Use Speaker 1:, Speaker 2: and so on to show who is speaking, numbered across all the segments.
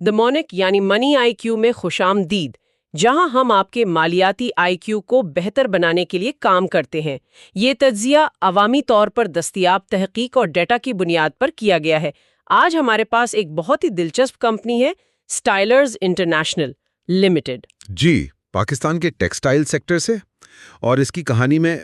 Speaker 1: دی monk یعنی منی آئی کیو میں خوش آمدید، جہاں ہم آپ کے مالیاتی آئی کیو کو بہتر بنانے کے لیے کام کرتے ہیں۔ یہ تجزیہ عوامی طور پر دستیاب تحقیق اور ڈیٹا کی بنیاد پر کیا گیا ہے۔ آج ہمارے پاس ایک بہت ہی دلچسپ کمپنی ہے، اسٹائلرز انٹرنیشنل لمیٹڈ۔
Speaker 2: جی، پاکستان کے ٹیکسٹائل سیکٹر سے، اور اس کی کہانی میں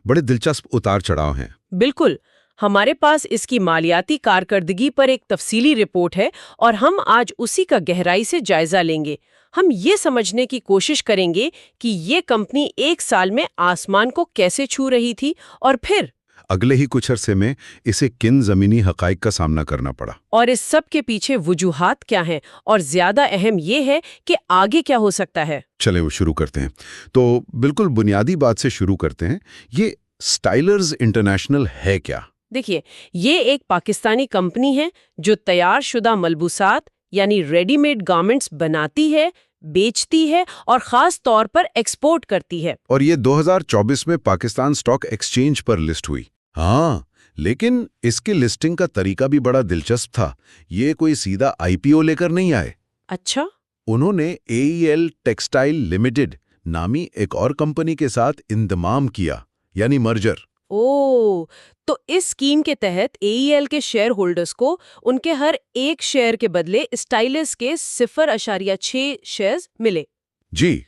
Speaker 2: بڑے دلچسپ اتار چڑھاؤ ہیں۔
Speaker 1: بالکل، ہمارے پاس اس کی مالیاتی کارکردگی پر ایک تفصیلی رپورٹ ہے اور ہم آج اسی کا گہرائی سے جائزہ لیں گے۔ ہم یہ سمجھنے کی کوشش کریں گے کہ یہ کمپنی ایک سال میں آسمان کو کیسے چھو رہی تھی اور پھر
Speaker 2: اگلے ہی کچھ عرصے میں اسے کن زمینی حقائق کا سامنا کرنا پڑا،
Speaker 1: اور اس سب کے پیچھے وجوہات کیا ہیں، اور زیادہ اہم یہ ہے کہ آگے کیا ہو سکتا ہے۔
Speaker 2: چلیں وہ شروع کرتے ہیں۔ تو بالکل بنیادی بات سے شروع کرتے ہیں، یہ اسٹائلرز انٹرنیشنل ہے کیا؟
Speaker 1: دیکھیے، یہ ایک پاکستانی کمپنی ہے جو تیار شدہ ملبوسات یعنی ریڈی میڈ گارمنٹس بناتی ہے، بیچتی ہے اور خاص طور پر ایکسپورٹ کرتی ہے۔
Speaker 2: اور یہ 2024 میں پاکستان اسٹاک ایکسچینج پر لسٹ ہوئی۔ ہاں، لیکن اس کی لسٹنگ کا طریقہ بھی بڑا دلچسپ تھا۔ یہ کوئی سیدھا آئی پی او لے کر نہیں آئے۔
Speaker 1: اچھا؟
Speaker 2: انہوں نے AEL ٹیکسٹائل لمیٹڈ نامی ایک اور کمپنی کے ساتھ انضمام کیا، یعنی مرجر۔
Speaker 1: تو اس اسکیم کے تحت AEL کے شیئر ہولڈرز کو ان کے ہر ایک شیئر کے بدلے اسٹائلرز کے 0.6 شیئرز ملے۔
Speaker 2: جی،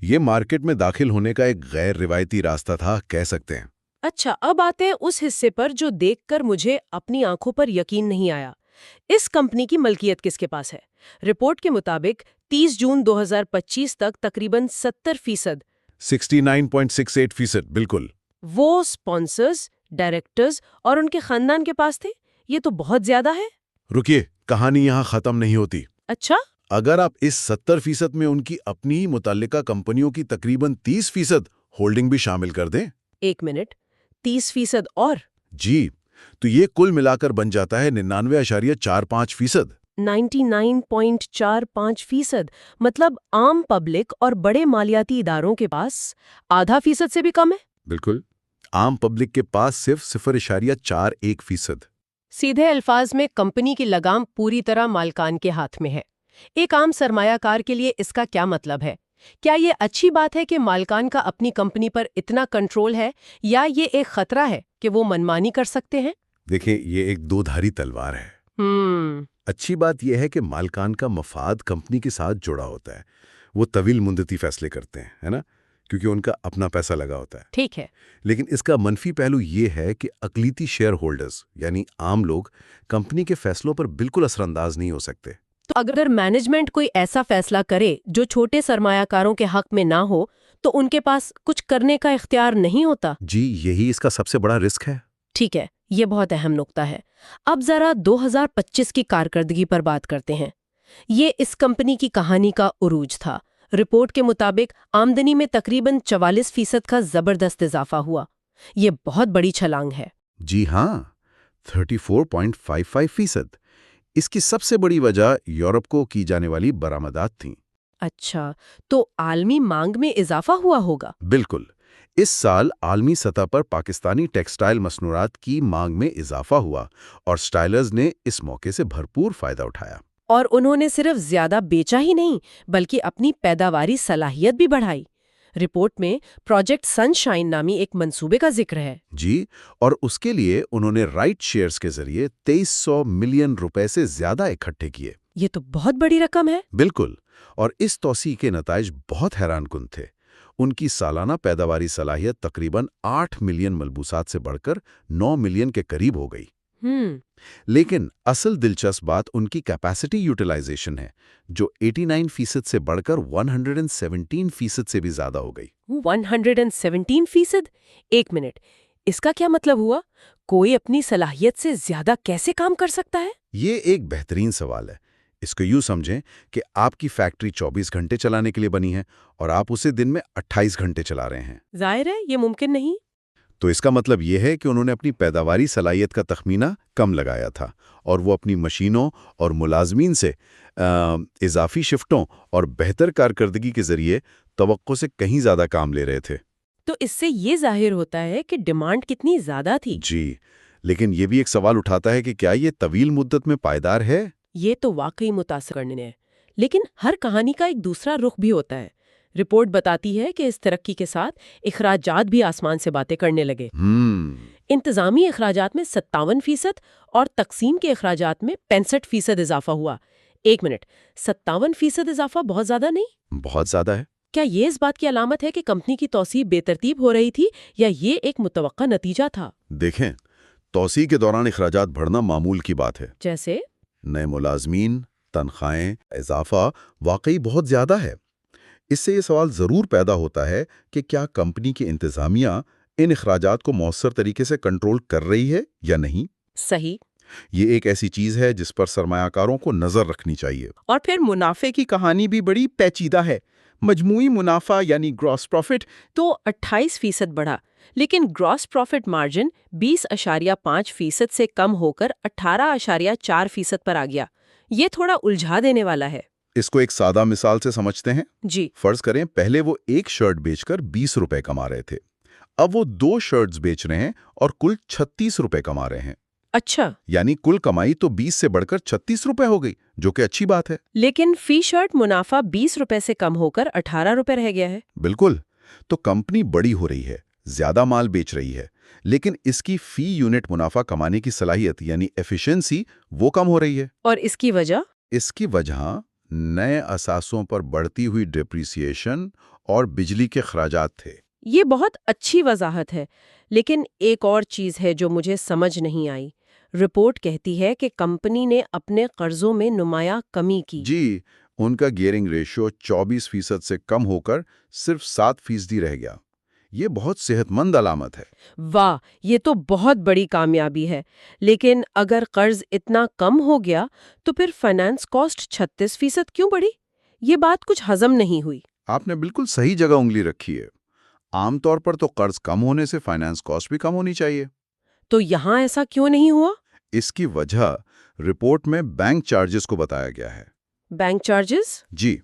Speaker 2: یہ مارکیٹ میں داخل ہونے کا ایک غیر روایتی راستہ تھا، کہہ سکتے ہیں۔
Speaker 1: اچھا، اب آتے ہیں اس حصے پر جو دیکھ کر مجھے اپنی آنکھوں پر یقین نہیں آیا۔ اس کمپنی کی ملکیت کس کے پاس ہے؟ رپورٹ کے مطابق 30 جون 2025 تک تقریباً 70%،
Speaker 2: 69.68%، بالکل۔
Speaker 1: وہ اسپانسرز، ڈائریکٹرز اور ان کے خاندان کے پاس تھے۔ یہ تو بہت زیادہ ہے۔
Speaker 2: رکیے، کہانی یہاں ختم نہیں ہوتی۔
Speaker 1: اچھا؟
Speaker 2: اگر آپ اس 70% میں ان کی اپنی متعلقہ کمپنیوں کی تقریباً 30% ہولڈنگ بھی شامل کر دیں۔
Speaker 1: ایک منٹ، 30% اور؟
Speaker 2: جی، تو یہ کل ملا کر بن جاتا ہے 99.45%۔
Speaker 1: 99.45%، مطلب عام پبلک اور بڑے مالیاتی اداروں کے پاس ½ سے بھی کم ہے۔
Speaker 2: بالکل، عام پبلک کے پاس صرف 0.41%۔
Speaker 1: سیدھے الفاظ میں کمپنی کی لگام پوری طرح مالکان کے ہاتھ میں ہے۔ ایک عام سرمایہ کار کے لیے اس کا کیا مطلب ہے؟ کیا یہ اچھی بات ہے کہ مالکان کا اپنی کمپنی پر اتنا کنٹرول ہے، یا یہ ایک خطرہ ہے کہ وہ منمانی کر سکتے ہیں؟
Speaker 2: دیکھیں، یہ ایک دو دھاری تلوار ہے۔ اچھی بات یہ ہے کہ مالکان کا مفاد کمپنی کے ساتھ جڑا ہوتا ہے۔ وہ طویل مدتی فیصلے کرتے ہیں، ہے نا، کیونکہ ان کا اپنا پیسہ لگا ہوتا ہے۔
Speaker 1: ٹھیک ہے۔
Speaker 2: لیکن اس کا منفی پہلو یہ ہے کہ اقلیتی شیئر ہولڈرز یعنی عام لوگ کمپنی کے فیصلوں پر بالکل اثر انداز نہیں ہو سکتے۔
Speaker 1: تو اگر مینجمنٹ کوئی ایسا فیصلہ کرے جو چھوٹے سرمایہ کاروں کے حق میں نہ ہو، تو ان کے پاس کچھ کرنے کا اختیار نہیں ہوتا؟
Speaker 2: جی، یہی اس کا سب سے بڑا رسک ہے۔
Speaker 1: ٹھیک ہے، یہ بہت اہم نقطہ ہے۔ اب ذرا 2025 کی کارکردگی پر بات کرتے ہیں۔ یہ اس کمپنی کی کہانی کا عروج تھا۔ رپورٹ کے مطابق آمدنی میں تقریباً 44% کا زبردست اضافہ ہوا۔ یہ بہت بڑی چھلانگ ہے۔
Speaker 2: جی ہاں، 34.55%۔ اس کی سب سے بڑی وجہ یورپ کو کی جانے والی برآمدات تھیں۔
Speaker 1: اچھا، تو عالمی مانگ میں اضافہ ہوا ہوگا؟
Speaker 2: بالکل، اس سال عالمی سطح پر پاکستانی ٹیکسٹائل مصنوعات کی مانگ میں اضافہ ہوا، اور اسٹائلرز نے اس موقع سے بھرپور فائدہ اٹھایا۔
Speaker 1: اور انہوں نے صرف زیادہ بیچا ہی نہیں، بلکہ اپنی پیداواری صلاحیت بھی بڑھائی۔ رپورٹ میں پروجیکٹ سن شائن نامی ایک منصوبے کا ذکر ہے۔
Speaker 2: جی، اور اس کے لیے انہوں نے رائٹ شیئرز کے ذریعے 2300 ملین روپے سے زیادہ اکٹھے کیے۔
Speaker 1: یہ تو بہت بڑی رقم ہے۔
Speaker 2: بالکل، اور اس توسیع کے نتائج بہت حیران کن تھے۔ ان کی سالانہ پیداواری صلاحیت تقریباً 8 ملین ملبوسات سے بڑھ کر 9 ملین کے قریب ہو گئی۔ لیکن اصل دلچسپ بات ان کی کیپیسٹی یوٹیلائزیشن ہے، جو 89% سے بڑھ کر 117% سے بھی زیادہ ہو گئی۔
Speaker 1: 117%؟ ایک منٹ، اس کا کیا مطلب ہوا؟ کوئی اپنی صلاحیت سے زیادہ کیسے کام کر سکتا ہے؟
Speaker 2: یہ ایک بہترین سوال ہے۔ اس کو یوں سمجھیں کہ آپ کی فیکٹری 24 گھنٹے چلانے کے لیے بنی ہے، اور آپ اسے دن میں 28 گھنٹے چلا رہے ہیں۔
Speaker 1: ظاہر ہے یہ ممکن نہیں۔
Speaker 2: تو اس کا مطلب یہ ہے کہ انہوں نے اپنی پیداواری صلاحیت کا تخمینہ کم لگایا تھا، اور وہ اپنی مشینوں اور ملازمین سے اضافی شفٹوں اور بہتر کارکردگی کے ذریعے توقع سے کہیں زیادہ کام لے رہے تھے۔
Speaker 1: تو اس سے یہ ظاہر ہوتا ہے کہ ڈیمانڈ کتنی زیادہ تھی۔
Speaker 2: جی، لیکن یہ بھی ایک سوال اٹھاتا ہے کہ کیا یہ طویل مدت میں پائیدار ہے؟
Speaker 1: یہ تو واقعی متاثر کرنے ہے، لیکن ہر کہانی کا ایک دوسرا رخ بھی ہوتا ہے۔ رپورٹ بتاتی ہے کہ اس ترقی کے ساتھ اخراجات بھی آسمان سے باتیں کرنے لگے۔ انتظامی اخراجات میں 57% اور تقسیم کے اخراجات میں 65% اضافہ ہوا۔ ایک منٹ، 57% اضافہ بہت زیادہ نہیں؟
Speaker 2: بہت زیادہ ہے۔
Speaker 1: کیا یہ اس بات کی علامت ہے کہ کمپنی کی توسیع بے ترتیب ہو رہی تھی یا یہ ایک متوقع نتیجہ تھا؟
Speaker 2: دیکھیں، توسیع کے دوران اخراجات بڑھنا معمول کی بات ہے۔
Speaker 1: جیسے
Speaker 2: نئے ملازمین، تنخواہیں، اضافہ واقعی بہت زیادہ ہے۔ اس سے یہ سوال ضرور پیدا ہوتا ہے کہ کیا کمپنی کی انتظامیہ ان اخراجات کو مؤثر طریقے سے کنٹرول کر رہی ہے یا نہیں؟
Speaker 1: صحیح۔
Speaker 2: یہ ایک ایسی چیز ہے جس پر سرمایہ کاروں کو نظر رکھنی چاہیے۔
Speaker 3: اور پھر منافع کی کہانی بھی بڑی پیچیدہ ہے۔ مجموعی منافع یعنی گراس پروفٹ
Speaker 1: تو 28% بڑھا، لیکن گراس پروفٹ مارجن 20.5% سے کم ہو کر 18.4% پر آ گیا۔ یہ تھوڑا الجھا دینے والا ہے۔
Speaker 2: اس کو ایک سادہ مثال سے سمجھتے ہیں۔
Speaker 1: جی،
Speaker 2: فرض کریں پہلے وہ ایک شرٹ بیچ کر 20 روپے کما رہے تھے، اب وہ 2 شرٹس بیچ رہے ہیں اور کل 36 روپے کما رہے ہیں۔
Speaker 1: اچھا،
Speaker 2: یعنی کل کمائی تو 20 سے بڑھ کر 36 روپے ہو گئی، جو کہ اچھی بات ہے۔
Speaker 1: لیکن فی شرٹ منافع 20 روپے سے کم ہو کر 18 روپے رہ گیا ہے۔
Speaker 2: بالکل، تو کمپنی بڑی ہو رہی ہے، زیادہ مال بیچ رہی ہے، لیکن اس کی فی یونٹ منافع کمانے کی صلاحیت یعنی ایفیشنسی وہ کم ہو رہی ہے۔
Speaker 1: اور اس کی وجہ؟
Speaker 2: اس کی وجہ نئے اثاثوں پر بڑھتی ہوئی ڈپریسیشن اور بجلی کے اخراجات تھے۔
Speaker 1: یہ بہت اچھی وضاحت ہے، لیکن ایک اور چیز ہے جو مجھے سمجھ نہیں آئی۔ رپورٹ کہتی ہے کہ کمپنی نے اپنے قرضوں میں نمایاں کمی کی۔
Speaker 2: جی، ان کا گیئرنگ ریشو 24% سے کم ہو کر صرف 7% رہ گیا۔ یہ بہت صحت مند علامت ہے۔
Speaker 1: واہ، یہ تو بہت بڑی کامیابی ہے۔ لیکن اگر قرض اتنا کم ہو گیا تو پھر فائنانس کاسٹ 36% کیوں بڑھی؟ یہ بات کچھ ہضم نہیں ہوئی۔
Speaker 2: آپ نے بالکل صحیح جگہ انگلی رکھی ہے۔ عام طور پر تو قرض کم ہونے سے فائنانس کاسٹ بھی کم ہونی چاہیے۔
Speaker 1: تو یہاں ایسا کیوں نہیں ہوا؟
Speaker 2: اس کی وجہ رپورٹ میں بینک چارجز کو بتایا گیا ہے۔
Speaker 1: Bank charges?
Speaker 2: جی،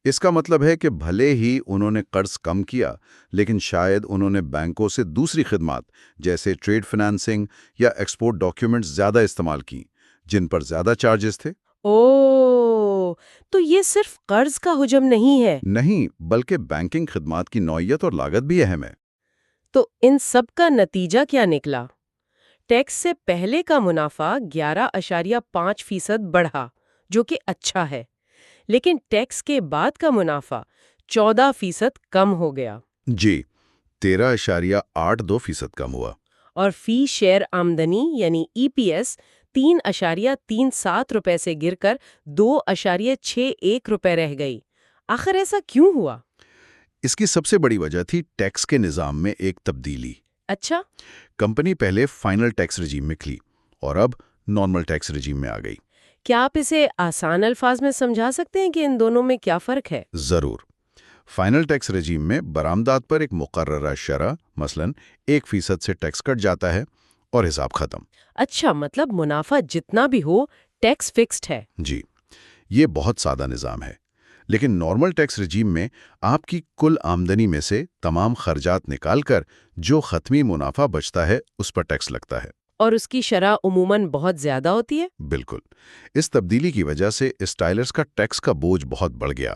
Speaker 2: اس کا مطلب ہے کہ بھلے ہی انہوں نے قرض کم کیا، لیکن شاید انہوں نے بینکوں سے دوسری خدمات جیسے ٹریڈ فنانسنگ یا ایکسپورٹ ڈاکیومنٹس زیادہ استعمال کی، جن پر زیادہ چارجز تھے۔
Speaker 1: اوہ، تو یہ صرف قرض کا حجم نہیں ہے؟
Speaker 2: نہیں، بلکہ بینکنگ خدمات کی نوعیت اور لاگت بھی اہم ہے۔
Speaker 1: تو ان سب کا نتیجہ کیا نکلا؟ ٹیکس سے پہلے کا منافع 11.5% بڑھا، جو کہ اچھا ہے، لیکن ٹیکس کے بعد کا منافع 14% کم ہو گیا۔
Speaker 2: جی، 13.82% کم ہوا۔
Speaker 1: اور فی شیئر آمدنی یعنی ای پی ایس 3.37 روپے سے گر کر 2.61 روپے رہ گئی۔ آخر ایسا کیوں ہوا؟
Speaker 2: اس کی سب سے بڑی وجہ تھی ٹیکس کے نظام میں ایک تبدیلی۔
Speaker 1: اچھا،
Speaker 2: کمپنی پہلے فائنل ٹیکس رجیم میں کھلی اور اب نارمل ٹیکس رجیم میں آ گئی۔
Speaker 1: کیا آپ اسے آسان الفاظ میں سمجھا سکتے ہیں کہ ان دونوں میں کیا فرق ہے؟
Speaker 2: ضرور۔ فائنل ٹیکس رجیم میں برآمدات پر ایک مقررہ شرح مثلاً 1% سے ٹیکس کٹ جاتا ہے اور حساب ختم۔
Speaker 1: اچھا، مطلب منافع جتنا بھی ہو ٹیکس فکسڈ ہے۔
Speaker 2: جی، یہ بہت سادہ نظام ہے۔ لیکن نارمل ٹیکس رجیم میں آپ کی کل آمدنی میں سے تمام خرچات نکال کر جو ختمی منافع بچتا ہے اس پر ٹیکس لگتا ہے۔
Speaker 1: اور اس کی شرح عموماً بہت زیادہ ہوتی ہے؟
Speaker 2: بالکل۔ اس تبدیلی کی وجہ سے اسٹائلرز کا ٹیکس کا بوجھ بہت بڑھ گیا،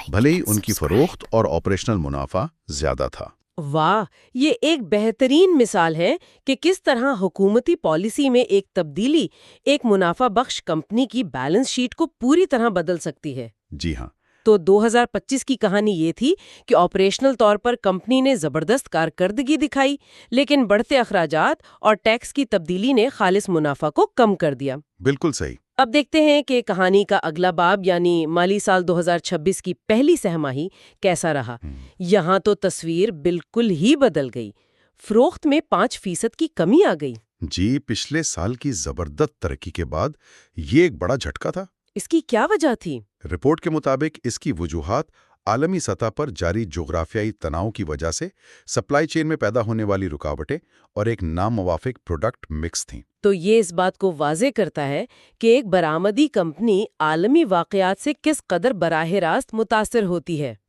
Speaker 2: بھلے ہی ان کی فروخت اور آپریشنل منافع زیادہ تھا۔
Speaker 1: واہ، یہ ایک بہترین مثال ہے کہ کس طرح حکومتی پالیسی میں ایک تبدیلی ایک منافع بخش کمپنی کی بیلنس شیٹ کو پوری طرح بدل سکتی ہے۔
Speaker 2: جی ہاں۔
Speaker 1: تو 2025 کی کہانی یہ تھی کہ آپریشنل طور پر کمپنی نے زبردست کارکردگی دکھائی، لیکن بڑھتے اخراجات اور ٹیکس کی تبدیلی نے خالص منافع کو کم کر دیا۔
Speaker 2: بالکل صحیح۔
Speaker 1: اب دیکھتے ہیں کہ کہانی کا اگلا باب یعنی مالی سال 2026 کی پہلی سہ ماہی کیسا رہا۔ یہاں تو تصویر بالکل ہی بدل گئی۔ فروخت میں 5% کی کمی آ گئی۔
Speaker 2: جی، پچھلے سال کی زبردست ترقی کے بعد یہ ایک بڑا جھٹکا تھا۔
Speaker 1: اس کی کیا وجہ تھی؟
Speaker 2: رپورٹ کے مطابق اس کی وجوہات عالمی سطح پر جاری جغرافیائی تناؤ کی وجہ سے سپلائی چین میں پیدا ہونے والی رکاوٹیں اور ایک ناموافق پروڈکٹ مکس تھیں۔
Speaker 1: تو یہ اس بات کو واضح کرتا ہے کہ ایک برآمدی کمپنی عالمی واقعات سے کس قدر براہ راست متاثر ہوتی ہے۔